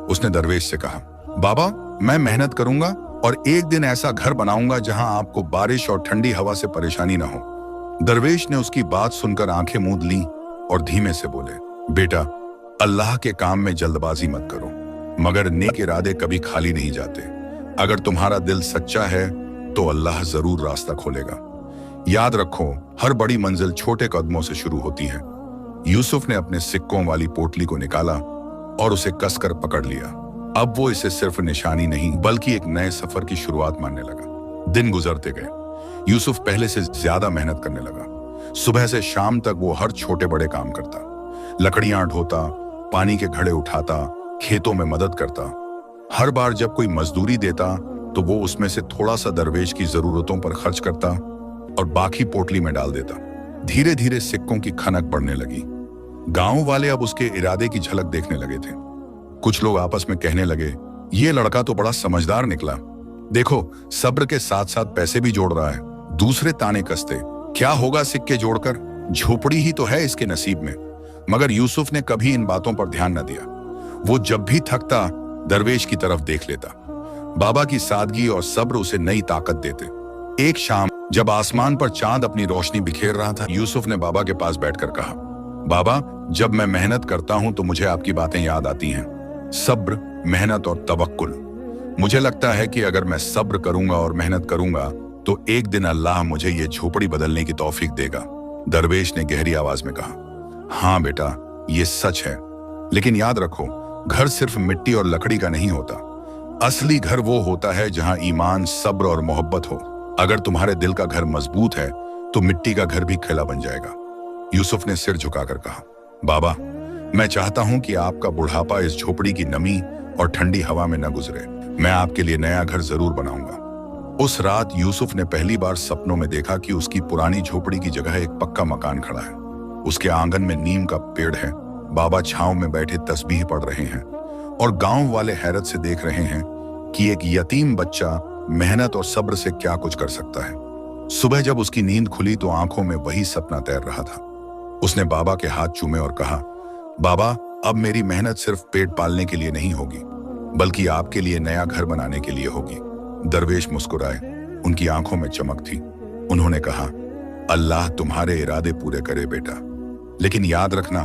उसने दरवेश से कहा, बाबा, मैं मेहनत करूंगा और एक दिन ऐसा घर बनाऊंगा जहां आपको बारिश और ठंडी हवा से परेशानी ना हो। दरवेश ने उसकी बात सुनकर आंखें मूंद लीं और धीमे से बोले, बेटा, अल्लाह के काम में जल्दबाजी मत करो, मगर नेक इरादे कभी खाली नहीं जाते। अगर तुम्हारा दिल सच्चा है तो अल्लाह जरूर रास्ता खोलेगा। याद रखो, हर बड़ी मंजिल छोटे कदमों से शुरू होती है। यूसुफ ने अपने सिक्कों वाली पोटली को निकाला और उसे कसकर पकड़ लिया। अब वो इसे सिर्फ निशानी नहीं बल्कि एक नए सफर की शुरुआत मानने लगा। दिन गुजरते गए। यूसुफ पहले से ज्यादा मेहनत करने लगा। सुबह से शाम तक वो हर छोटे बड़े काम करता, लकड़ियां ढोता, पानी के घड़े उठाता, खेतों में मदद करता। हर बार जब कोई मजदूरी देता तो वो उसमें से थोड़ा सा दरवेश की जरूरतों पर खर्च करता और बाकी पोटली में डाल देता। धीरे धीरे सिक्कों की खनक बढ़ने लगी। गांव वाले अब उसके इरादे की झलक देखने लगे थे। कुछ लोग आपस में कहने लगे, ये लड़का तो बड़ा समझदार निकला, देखो सब्र के साथ साथ पैसे भी जोड़ रहा है। दूसरे ताने कसते, क्या होगा सिक्के जोड़कर, झोपड़ी ही तो है इसके नसीब में। मगर यूसुफ ने कभी इन बातों पर ध्यान न दिया। वो जब भी थकता दरवेश की तरफ देख लेता। बाबा की सादगी और सब्र उसे नई ताकत देते। एक शाम जब आसमान पर चांद अपनी रोशनी बिखेर रहा था, यूसुफ ने बाबा के पास बैठकर कहा, बाबा, जब मैं मेहनत करता हूं तो मुझे आपकी बातें याद आती हैं, सब्र, मेहनत और तवक्कुल। मुझे लगता है कि अगर मैं सब्र करूंगा और मेहनत करूंगा तो एक दिन अल्लाह मुझे ये झोपड़ी बदलने की तौफीक देगा। दरवेश ने गहरी आवाज में कहा, हाँ बेटा, ये सच है, लेकिन याद रखो, घर सिर्फ मिट्टी और लकड़ी का नहीं होता। असली घर वो होता है जहां ईमान, सब्र और मोहब्बत हो। अगर तुम्हारे दिल का घर मजबूत है तो मिट्टी का घर भी किला बन जाएगा। यूसुफ ने सिर झुकाकर कहा, बाबा, मैं चाहता हूं कि आपका बुढ़ापा इस झोपड़ी की नमी और ठंडी हवा में न गुजरे। मैं आपके लिए नया घर जरूर बनाऊंगा। उस रात यूसुफ ने पहली बार सपनों में देखा कि उसकी पुरानी झोपड़ी की जगह एक पक्का मकान खड़ा है। उसके आंगन में नीम का पेड़ है, बाबा छांव में बैठे तस्बीह पढ़ रहे हैं और गांव वाले हैरत से देख रहे हैं कि एक यतीम बच्चा मेहनत और सब्र से क्या कुछ कर सकता है। सुबह जब उसकी नींद खुली तो आंखों में वही सपना तैर रहा था। उसने बाबा के हाथ चूमे और कहा, बाबा, अब मेरी मेहनत सिर्फ पेट पालने के लिए नहीं होगी, बल्कि आपके लिए नया घर बनाने के लिए होगी। दरवेश मुस्कुराए, उनकी आंखों में चमक थी। उन्होंने कहा, अल्लाह तुम्हारे इरादे पूरे करे बेटा, लेकिन याद रखना,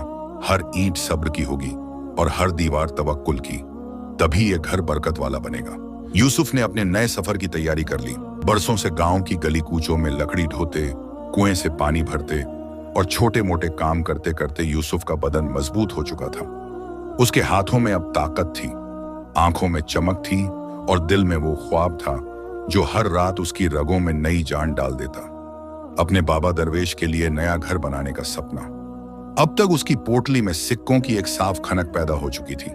हर ईंट सब्र की होगी और हर दीवार तवक्कुल की, तभी ये घर बरकत वाला बनेगा। यूसुफ ने अपने नए सफर की तैयारी कर ली। बरसों से गांव की गली कूचों में लकड़ी ढोते, कुएं से पानी भरते और छोटे मोटे काम करते करते यूसुफ का बदन मजबूत हो चुका था। उसके हाथों में अब ताकत थी, आंखों में चमक थी और दिल में वो ख्वाब था जो हर रात उसकी रगों में नई जान डाल देता। अपने बाबा दरवेश के लिए नया घर बनाने का सपना। अब तक उसकी पोटली में सिक्कों की एक साफ खनक पैदा हो चुकी थी,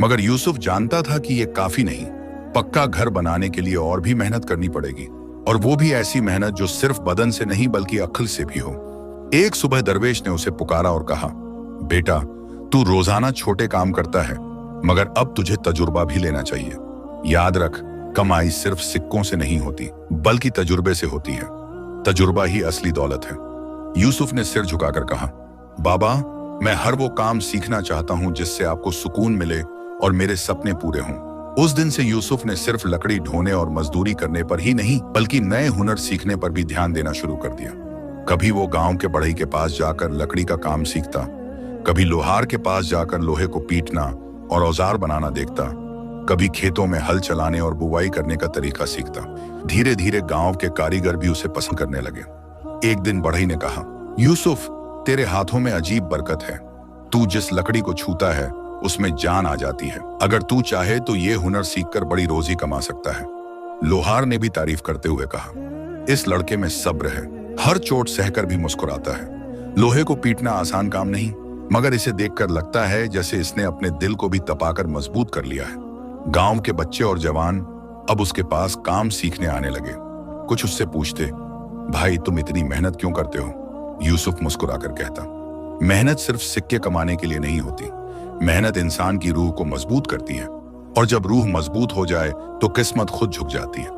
मगर यूसुफ जानता था कि यह काफी नहीं। पक्का घर बनाने के लिए और भी मेहनत करनी पड़ेगी, और वो भी ऐसी मेहनत जो सिर्फ बदन से नहीं बल्कि अक्ल से भी हो। एक सुबह दरवेश ने उसे पुकारा और कहा, बेटा, तू रोजाना छोटे काम करता है, मगर अब तुझे तजुर्बा भी लेना चाहिए। याद रख, कमाई सिर्फ सिक्कों से नहीं होती बल्कि तजुर्बे से होती है। तजुर्बा ही असली दौलत है। यूसुफ ने सिर झुकाकर कहा, बाबा, मैं हर वो काम सीखना चाहता हूं जिससे आपको सुकून मिले और मेरे सपने पूरे हों। उस दिन से यूसुफ ने सिर्फ लकड़ी ढोने और मजदूरी करने पर ही नहीं बल्कि नए हुनर सीखने पर भी ध्यान देना शुरू कर दिया। कभी वो गांव के बढ़ई के पास जाकर लकड़ी का काम सीखता, कभी लोहार के पास जाकर लोहे को पीटना और औजार बनाना देखता, कभी खेतों में हल चलाने और बुवाई करने का तरीका सीखता। धीरे धीरे गांव के कारीगर भी उसे पसंद करने लगे। एक दिन बढ़ई ने कहा, यूसुफ, तेरे हाथों में अजीब बरकत है। तू जिस लकड़ी को छूता है उसमें जान आ जाती है। अगर तू चाहे तो ये हुनर सीखकर बड़ी रोजी कमा सकता है। लोहार ने भी तारीफ करते हुए कहा, इस लड़के में सब्र है, हर चोट सहकर भी मुस्कुराता है। लोहे को पीटना आसान काम नहीं, मगर इसे देखकर लगता है जैसे इसने अपने दिल को भी तपाकर मजबूत कर लिया है। गांव के बच्चे और जवान अब उसके पास काम सीखने आने लगे। कुछ उससे पूछते, भाई तुम इतनी मेहनत क्यों करते हो? यूसुफ मुस्कुराकर कहता, मेहनत सिर्फ सिक्के कमाने के लिए नहीं होती। मेहनत इंसान की रूह को मजबूत करती है, और जब रूह मजबूत हो जाए तो किस्मत खुद झुक जाती है।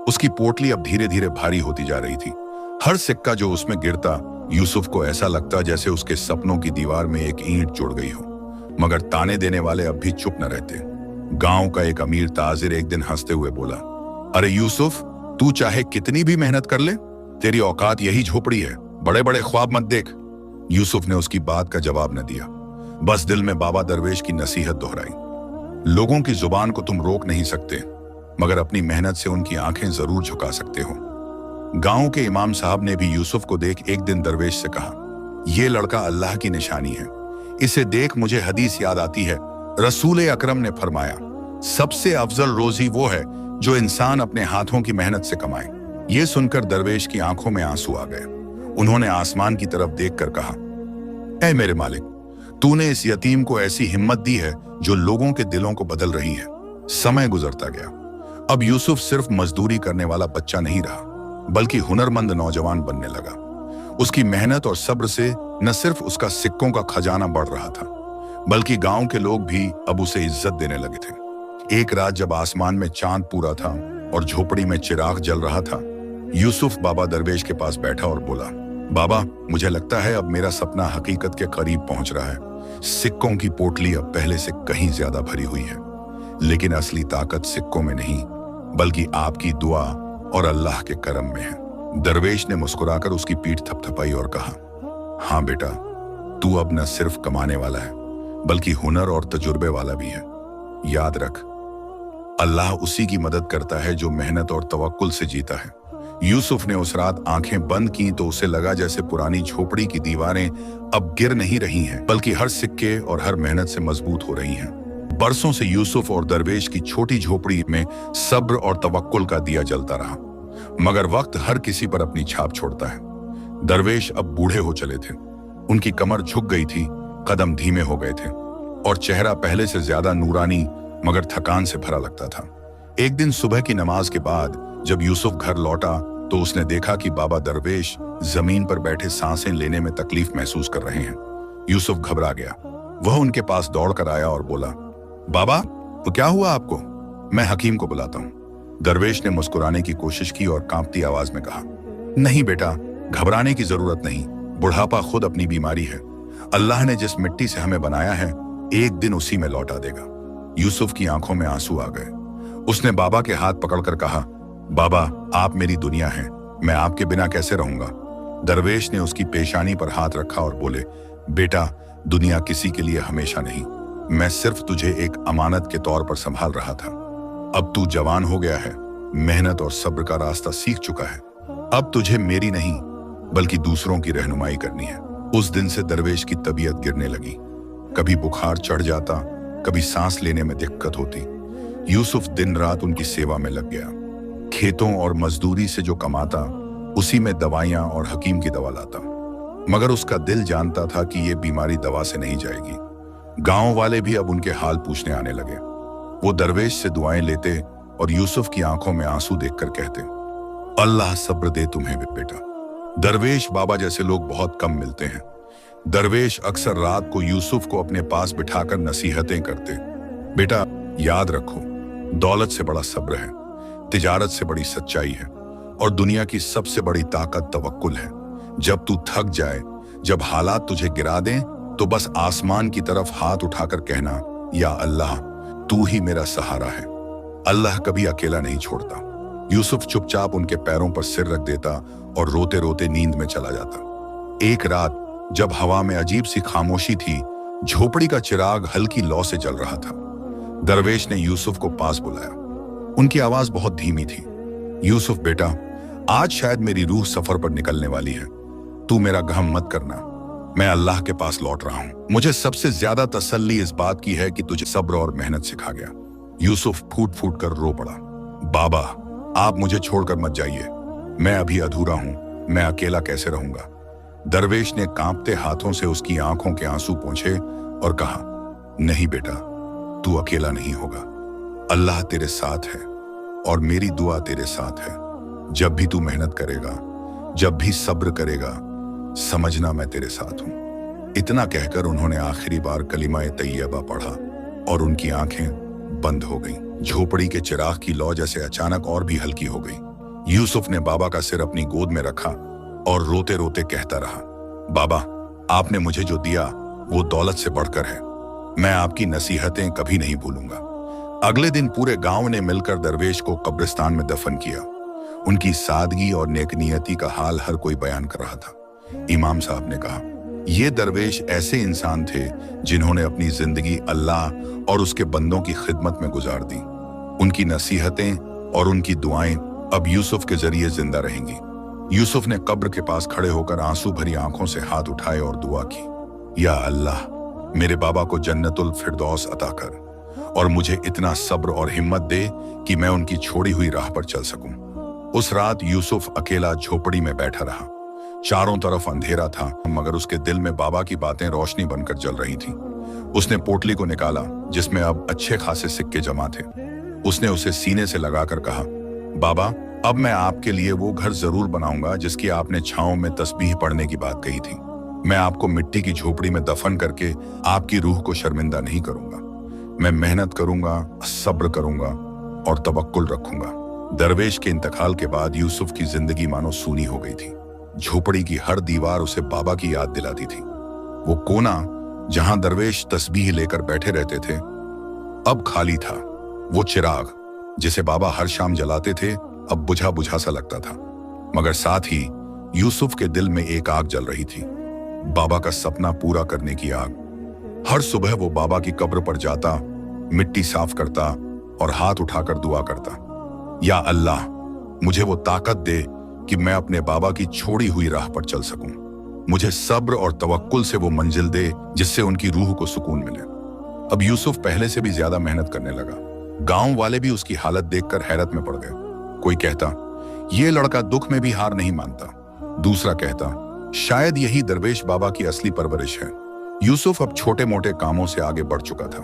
उसकी पोटली अब धीरे धीरे भारी होती जा रही थी। हर सिक्का जो उसमें गिरता, यूसुफ को ऐसा लगता जैसे उसके सपनों की दीवार में एक ईंट जुड़ गई हो। मगर ताने देने वाले अब भी चुप न रहते। गांव का एक अमीर ताजिर एक दिन हंसते हुए बोला, अरे यूसुफ, तू चाहे कितनी भी मेहनत कर ले, तेरी औकात यही झोपड़ी है। बड़े बड़े ख्वाब मत देख। यूसुफ ने उसकी बात का जवाब न दिया, बस दिल में बाबा दरवेश की नसीहत दोहराई। लोगों की जुबान को तुम रोक नहीं सकते, मगर अपनी मेहनत से उनकी आंखें जरूर झुका सकते हो। गांव के इमाम साहब ने भी यूसुफ को देख एक दिन दरवेश से कहा, यह लड़का अल्लाह की निशानी है। इसे देख मुझे हदीस याद आती है। रसूल अकरम ने फरमाया, सबसे अफजल रोजी वो है जो इंसान अपने हाथों की मेहनत से कमाए। ये सुनकर दरवेश की आंखों में आंसू आ गए। उन्होंने आसमान की तरफ देखकर कहा, ऐ मेरे मालिक, तूने इस यतीम को ऐसी हिम्मत दी है जो लोगों के दिलों को बदल रही है। समय गुजरता गया। अब यूसुफ सिर्फ मजदूरी करने वाला बच्चा नहीं रहा, बल्कि हुनरमंद नौजवान बनने लगा। उसकी मेहनत और सब्र से न सिर्फ उसका सिक्कों का खजाना बढ़ रहा था, बल्कि गांव के लोग भी अब उसे इज्जत देने लगे थे। एक रात जब आसमान में चांद पूरा था और झोपड़ी में चिराग जल रहा था, यूसुफ बाबा दरवेश के पास बैठा और बोला, बाबा, मुझे लगता है अब मेरा सपना हकीकत के करीब पहुंच रहा है। सिक्कों की पोटली अब पहले से कहीं ज्यादा भरी हुई है, लेकिन असली ताकत सिक्कों में नहीं, बल्कि आपकी दुआ और अल्लाह के करम में है। दरवेश ने मुस्कुराकर उसकी पीठ थपथपाई और कहा, हाँ बेटा, तू अब न सिर्फ कमाने वाला है, बल्कि हुनर और तजुर्बे वाला भी है। याद रख, अल्लाह उसी की मदद करता है जो मेहनत और तवक्कुल से जीता है। यूसुफ ने उस रात आंखें बंद की तो उसे लगा जैसे पुरानी झोपड़ी की दीवारें अब गिर नहीं रही हैं, बल्कि हर सिक्के और हर मेहनत से मजबूत हो रही हैं। बरसों से यूसुफ और दरवेश की छोटी झोपड़ी में सब्र और तवक्कुल का दिया जलता रहा, मगर वक्त हर किसी पर अपनी छाप छोड़ता है। दरवेश अब बूढ़े हो चले थे। उनकी कमर झुक गई थी, कदम धीमे हो गए थे, और चेहरा पहले से ज्यादा नूरानी मगर थकान से भरा लगता था। एक दिन सुबह की नमाज के बाद जब यूसुफ घर लौटा तो उसने देखा कि बाबा दरवेश जमीन पर बैठे सांसें लेने में तकलीफ महसूस कर रहे हैं। यूसुफ घबरा गया। वह उनके पास दौड़कर आया और बोला, बाबा, तो क्या हुआ आपको? मैं हकीम को बुलाता हूँ। दरवेश ने मुस्कुराने की कोशिश की और कांपती आवाज में कहा, नहीं बेटा, घबराने की जरूरत नहीं। बुढ़ापा खुद अपनी बीमारी है। अल्लाह ने जिस मिट्टी से हमें बनाया है, एक दिन उसी में लौटा देगा। यूसुफ की आंखों में आंसू आ गए। उसने बाबा के हाथ पकड़कर कहा, बाबा, आप मेरी दुनिया हैं, मैं आपके बिना कैसे रहूंगा? दरवेश ने उसकी पेशानी पर हाथ रखा और बोले, बेटा, दुनिया किसी के लिए हमेशा नहीं। मैं सिर्फ तुझे एक अमानत के तौर पर संभाल रहा था। अब तू जवान हो गया है, मेहनत और सब्र का रास्ता सीख चुका है। अब तुझे मेरी नहीं, बल्कि दूसरों की रहनुमाई करनी है। उस दिन से दरवेश की तबीयत गिरने लगी। कभी बुखार चढ़ जाता, कभी सांस लेने में दिक्कत होती। यूसुफ दिन रात उनकी सेवा में लग गया। खेतों और मजदूरी से जो कमाता, उसी में दवाइयां और हकीम की दवा लाता। मगर उसका दिल जानता था कि यह बीमारी दवा से नहीं जाएगी। गांव वाले भी अब उनके हाल पूछने आने लगे। वो दरवेश से दुआएं लेते और यूसुफ की आंखों में आंसू देखकर कहते, अल्लाह सब्र दे तुम्हें बेटा। दरवेश बाबा जैसे लोग बहुत कम मिलते हैं। दरवेश अक्सर रात को यूसुफ को अपने पास बिठाकर नसीहतें करते, बेटा याद रखो, दौलत से बड़ा सब्र है, तिजारत से बड़ी सच्चाई है, और दुनिया की सबसे बड़ी ताकत तवक्कुल है। जब तू थक जाए, जब हालात तुझे गिरा दें, तो बस आसमान की तरफ हाथ उठाकर कहना, या अल्लाह, तू ही मेरा सहारा है। अल्लाह कभी अकेला नहीं छोड़ता। यूसुफ चुपचाप उनके पैरों पर सिर रख देता और रोते रोते नींद में चला जाता। एक रात जब हवा में अजीब सी खामोशी थी, झोपड़ी का चिराग हल्की लौ से जल रहा था। दरवेश ने यूसुफ को पास बुलाया। उनकी आवाज बहुत धीमी थी। यूसुफ बेटा, आज शायद मेरी रूह सफर पर निकलने वाली है। तू मेरा गम मत करना, मैं अल्लाह के पास लौट रहा हूं। मुझे सबसे ज्यादा तसल्ली इस बात की है कि तुझे सब्र और मेहनत सिखा गया। यूसुफ फूट फूट कर रो पड़ा। बाबा, आप मुझे छोड़कर मत जाइए, मैं अभी अधूरा हूं, मैं अकेला कैसे रहूंगा? दरवेश ने कांपते हाथों से उसकी आंखों के आंसू पोंछे और कहा, नहीं बेटा, तू अकेला नहीं होगा। अल्लाह तेरे साथ है और मेरी दुआ तेरे साथ है। जब भी तू मेहनत करेगा, जब भी सब्र करेगा, समझना मैं तेरे साथ हूं। इतना कहकर उन्होंने आखिरी बार कलिमा तैयबा पढ़ा और उनकी आंखें बंद हो गईं। झोपड़ी के चिराग की लौ जैसे अचानक और भी हल्की हो गई। यूसुफ ने बाबा का सिर अपनी गोद में रखा और रोते रोते कहता रहा, बाबा, आपने मुझे जो दिया वो दौलत से बढ़कर है। मैं आपकी नसीहतें कभी नहीं भूलूंगा। अगले दिन पूरे गांव ने मिलकर दरवेश को कब्रिस्तान में दफन किया। उनकी सादगी और नेकनियती का हाल हर कोई बयान कर रहा था। इमाम साहब ने कहा, ये दरवेश ऐसे इंसान थे जिन्होंने अपनी जिंदगी अल्लाह और उसके बंदों की खिदमत में गुजार दी। उनकी नसीहतें और उनकी दुआएं अब यूसुफ के जरिए जिंदा रहेंगी। यूसुफ ने कब्र के पास खड़े होकर आंसू भरी आंखों से हाथ उठाए और दुआ की, या अल्लाह, मेरे बाबा को जन्नतुल फिरदौस अता कर और मुझे इतना सब्र और हिम्मत दे कि मैं उनकी छोड़ी हुई राह पर चल सकूं। उस रात यूसुफ अकेला झोपड़ी में बैठा रहा। चारों तरफ अंधेरा था, मगर उसके दिल में बाबा की बातें रोशनी बनकर जल रही थीं। उसने पोटली को निकाला जिसमें अब अच्छे खासे सिक्के जमा थे। उसने उसे सीने से लगाकर कहा, बाबा, अब मैं आपके लिए वो घर जरूर बनाऊंगा जिसकी आपने छांव में तस्बीह पढ़ने की बात कही थी। मैं आपको मिट्टी की झोपड़ी में दफन करके आपकी रूह को शर्मिंदा नहीं करूंगा। मैं मेहनत करूंगा, सब्र करूंगा और तवक्कुल रखूंगा। दरवेश के इंतकाल के बाद यूसुफ की जिंदगी मानो सूनी हो गई थी। झोपड़ी की हर दीवार उसे बाबा की याद दिलाती थी। वो कोना जहां दरवेश तस्बीह लेकर बैठे रहते थे अब खाली था। वो चिराग जिसे बाबा हर शाम जलाते थे अब बुझा बुझा सा लगता था, मगर साथ ही यूसुफ के दिल में एक आग जल रही थी, बाबा का सपना पूरा करने की आग। हर सुबह वो बाबा की कब्र पर जाता, मिट्टी साफ करता और हाथ उठाकर दुआ करता, या अल्लाह, मुझे वो ताकत दे कि मैं अपने बाबा की छोड़ी हुई राह पर चल सकूं। मुझे सब्र और तवक्कुल से वो मंजिल दे जिससे उनकी रूह को सुकून मिले। अब यूसुफ पहले से भी ज्यादा मेहनत करने लगा। गांव वाले भी उसकी हालत देखकर हैरत में पड़ गए। कोई कहता, ये लड़का दुख में भी हार नहीं मानता। दूसरा कहता, शायद यही दरवेश बाबा की असली परवरिश है। यूसुफ अब छोटे मोटे कामों से आगे बढ़ चुका था।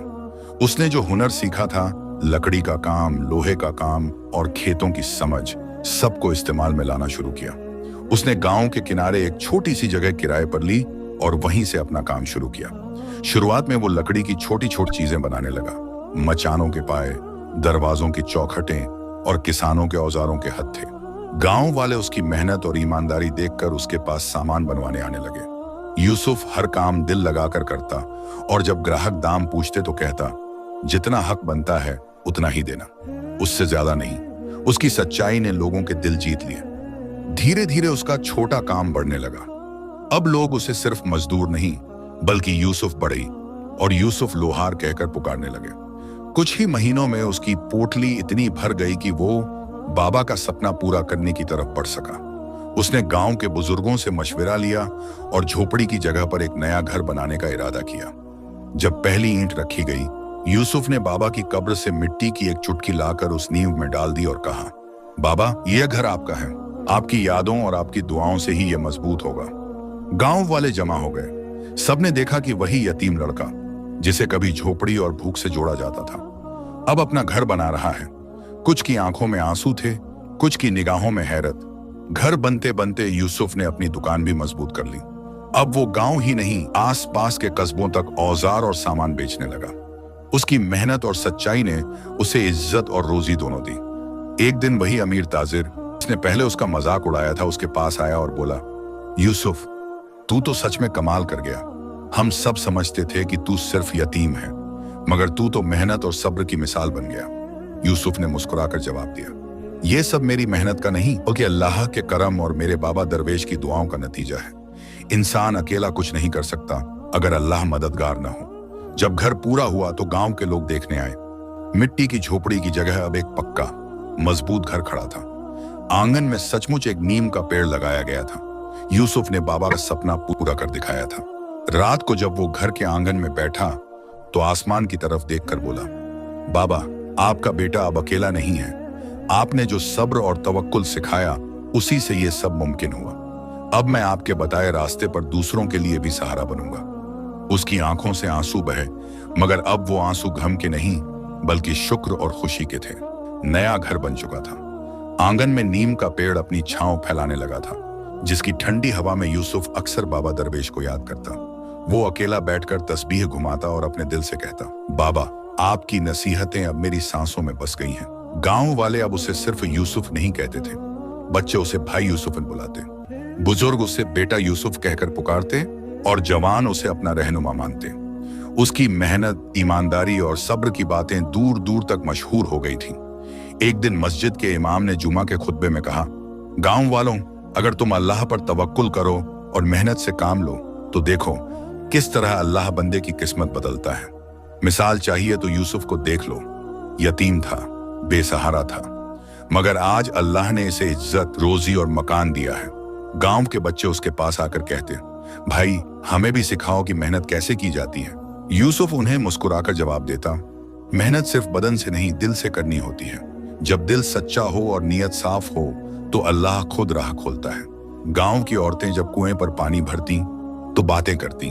उसने जो हुनर सीखा था, लकड़ी का काम, लोहे का काम और खेतों की समझ, सबको इस्तेमाल में लाना शुरू किया। उसने गांव के किनारे एक छोटी सी जगह किराए पर ली और वहीं से अपना काम शुरू किया। शुरुआत में वो लकड़ी की छोटी छोटी चीजें बनाने लगा, मचानों के पाए, दरवाजों की चौखटें और किसानों के औजारों के हत्थे। गांव वाले उसकी मेहनत और ईमानदारी देखकर उसके पास सामान बनवाने आने लगे। यूसुफ हर काम दिल लगाकर करता और जब ग्राहक दाम पूछते तो कहता, जितना हक बनता है उतना ही देना, उससे ज्यादा नहीं। उसकी सच्चाई ने लोगों के दिल जीत लिए। धीरे धीरे उसका छोटा काम बढ़ने लगा। अब लोग उसे सिर्फ मजदूर नहीं बल्कि यूसुफ बढ़ई और यूसुफ लोहार कहकर पुकारने लगे। कुछ ही महीनों में उसकी पोटली इतनी भर गई कि वो बाबा का सपना पूरा करने की तरफ बढ़ सका। उसने गांव के बुजुर्गों से मशवरा लिया और झोपड़ी की जगह पर एक नया घर बनाने का इरादा किया। जब पहली ईंट रखी गई, यूसुफ ने बाबा की कब्र से मिट्टी की एक चुटकी लाकर उस नींव में डाल दी और कहा, बाबा, यह घर आपका है। आपकी यादों और आपकी दुआओं से ही यह मजबूत होगा। गांव वाले जमा हो गए। सबने देखा कि वही यतीम लड़का जिसे कभी झोपड़ी और भूख से जोड़ा जाता था, अब अपना घर बना रहा है। कुछ की आंखों में आंसू थे, कुछ की निगाहों में हैरत। घर बनते बनते यूसुफ ने अपनी दुकान भी मजबूत कर ली। अब वो गांव ही नहीं, आसपास के कस्बों तक औजार और सामान बेचने लगा। उसकी मेहनत और सच्चाई ने उसे इज्जत और रोजी दोनों दी। एक दिन वही अमीर ताजिर, जिसने पहले उसका मजाक उड़ाया था, उसके पास आया और बोला, यूसुफ, तू तो सच में कमाल कर गया। हम सब समझते थे कि तू सिर्फ यतीम है, मगर तू तो मेहनत और सब्र की मिसाल बन गया। यूसुफ ने मुस्कुराकर जवाब दिया, ये सब मेरी मेहनत का नहीं बल्कि अल्लाह के करम और मेरे बाबा दरवेश की दुआओं का नतीजा है। इंसान अकेला कुछ नहीं कर सकता अगर अल्लाह मददगार न हो। जब घर पूरा हुआ तो गांव के लोग देखने आए। मिट्टी की झोपड़ी की जगह अब एक पक्का मजबूत घर खड़ा था। आंगन में सचमुच एक नीम का पेड़ लगाया गया था। यूसुफ ने बाबा का सपना पूरा कर दिखाया था। रात को जब वो घर के आंगन में बैठा तो आसमान की तरफ देखकर बोला, बाबा, आपका बेटा अब अकेला नहीं है। आपने जो सब्र और तवक्कुल सिखाया, उसी से ये सब मुमकिन हुआ। अब मैं आपके बताए रास्ते पर दूसरों के लिए भी सहारा बनूंगा। उसकी आंखों से आंसू बहे, मगर अब वो आंसू गम के नहीं बल्कि शुक्र और खुशी के थे। नया घर बन चुका था। आंगन में नीम का पेड़ अपनी छांव फैलाने लगा था, जिसकी ठंडी हवा में यूसुफ अक्सर बाबा दरवेश को याद करता। वो अकेला बैठकर तस्बीह घुमाता और अपने दिल से कहता, बाबा, आपकी नसीहतें अब मेरी सांसों में बस गई हैं। गांव वाले अब उसे सिर्फ यूसुफ नहीं कहते थे, बच्चे उसे भाई यूसुफ बुलाते, बुजुर्ग उसे बेटा यूसुफ कहकर पुकारते और जवान उसे अपना रहनुमा मानते। उसकी मेहनत, ईमानदारी और सब्र की बातें दूर दूर तक मशहूर हो गई थीं। एक दिन मस्जिद के इमाम ने जुमा के खुतबे में कहा, गांव वालों, अगर तुम अल्लाह पर तवक्कुल करो और मेहनत से काम लो तो देखो किस तरह अल्लाह बंदे की किस्मत बदलता है। मिसाल चाहिए तो यूसुफ को देख लो। यतीम था, बेसहारा था, मगर आज अल्लाह ने इसे इज्जत, रोजी और मकान दिया है। गांव के बच्चे उसके पास आकर कहते, भाई, हमें भी सिखाओ कि मेहनत कैसे की जाती है। यूसुफ उन्हें मुस्कुराकर जवाब देता, मेहनत सिर्फ बदन से नहीं, दिल से करनी होती है। जब दिल सच्चा हो और नीयत साफ हो तो अल्लाह खुद राह खोलता है। गांव की औरतें जब कुएं पर पानी भरती तो बातें करती,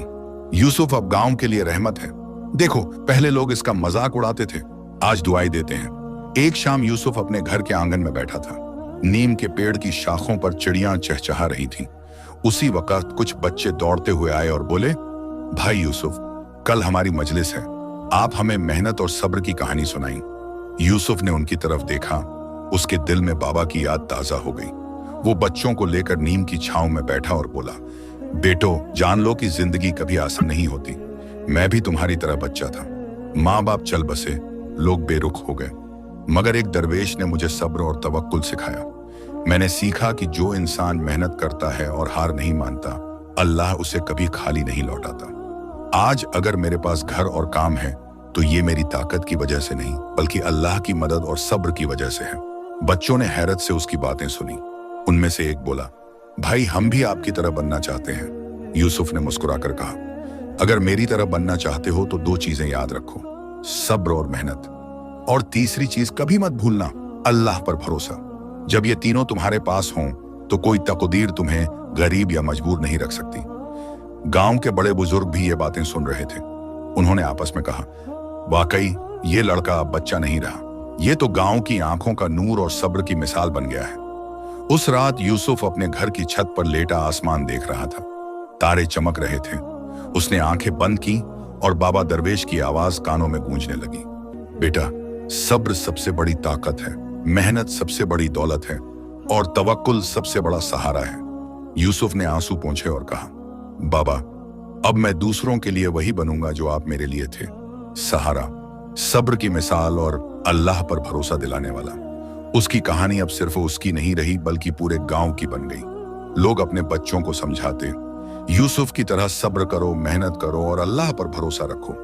यूसुफ अब गांव के लिए रहमत है। देखो, पहले लोग इसका मजाक उड़ाते थे, आज दुआई देते हैं। एक शाम यूसुफ अपने घर के आंगन में बैठा था। नीम के पेड़ की शाखों पर चिड़ियां चहचहा रही थीं। उसी वक्त कुछ बच्चे दौड़ते हुए आए और बोले, भाई यूसुफ, कल हमारी मजलिस है, आप हमें मेहनत और सब्र की कहानी सुनाई। यूसुफ ने उनकी तरफ देखा, उसके दिल में बाबा की याद ताजा हो गई। वो बच्चों को लेकर नीम की छांव में बैठा और बोला, बेटो, जान लो कि जिंदगी कभी आसान नहीं होती। मैं भी तुम्हारी तरह बच्चा था। माँ बाप चल बसे, लोग बेरुख हो गए, मगर एक दरवेश ने मुझे सब्र और तवक्कुल सिखाया। मैंने सीखा कि जो इंसान मेहनत करता है और हार नहीं मानता, अल्लाह उसे कभी खाली नहीं लौटाता। आज अगर मेरे पास घर और काम है तो ये मेरी ताकत की वजह से नहीं बल्कि अल्लाह की मदद और सब्र की वजह से है। बच्चों ने हैरत से उसकी बातें सुनी। उनमें से एक बोला, भाई, हम भी आपकी तरह बनना चाहते हैं। यूसुफ ने मुस्कुराकर कहा, अगर मेरी तरह बनना चाहते हो तो दो चीजें याद रखो, सब्र और मेहनत, और तीसरी चीज कभी मत भूलना, अल्लाह पर भरोसा। जब ये तीनों तुम्हारे पास हों तो कोई तकदीर तुम्हें गरीब या मजबूर नहीं रख सकती। गांव के बड़े बुजुर्ग भी ये बातें सुन रहे थे। उन्होंने आपस में कहा, वाकई ये लड़का अब बच्चा नहीं रहा, ये तो गांव की आंखों का नूर और सब्र की मिसाल बन गया है। उस रात यूसुफ अपने घर की छत पर लेटा आसमान देख रहा था। तारे चमक रहे थे। उसने आंखें बंद की और बाबा दरवेश की आवाज कानों में गूंजने लगी, बेटा, सब्र सबसे बड़ी ताकत है, मेहनत सबसे बड़ी दौलत है और तवक्कुल सबसे बड़ा सहारा है। यूसुफ ने आंसू पोंछे और कहा, बाबा, अब मैं दूसरों के लिए वही बनूंगा जो आप मेरे लिए थे, सहारा, सब्र की मिसाल और अल्लाह पर भरोसा दिलाने वाला। उसकी कहानी अब सिर्फ उसकी नहीं रही बल्कि पूरे गांव की बन गई। लोग अपने बच्चों को समझाते, यूसुफ की तरह सब्र करो, मेहनत करो और अल्लाह पर भरोसा रखो,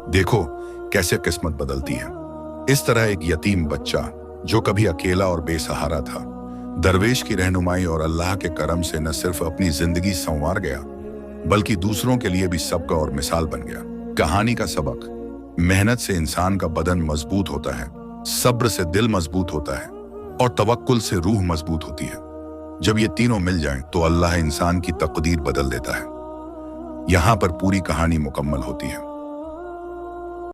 देखो कैसे किस्मत बदलती है। इस तरह एक यतीम बच्चा जो कभी अकेला और बेसहारा था, दरवेश की रहनुमाई और अल्लाह के करम से न सिर्फ अपनी जिंदगी संवार गया बल्कि दूसरों के लिए भी सबका और मिसाल बन गया। कहानी का सबक, मेहनत से इंसान का बदन मजबूत होता है, सब्र से दिल मजबूत होता है और तवक्कुल से रूह मजबूत होती है। जब ये तीनों मिल जाएं तो अल्लाह इंसान की तकदीर बदल देता है। यहां पर पूरी कहानी मुकम्मल होती है।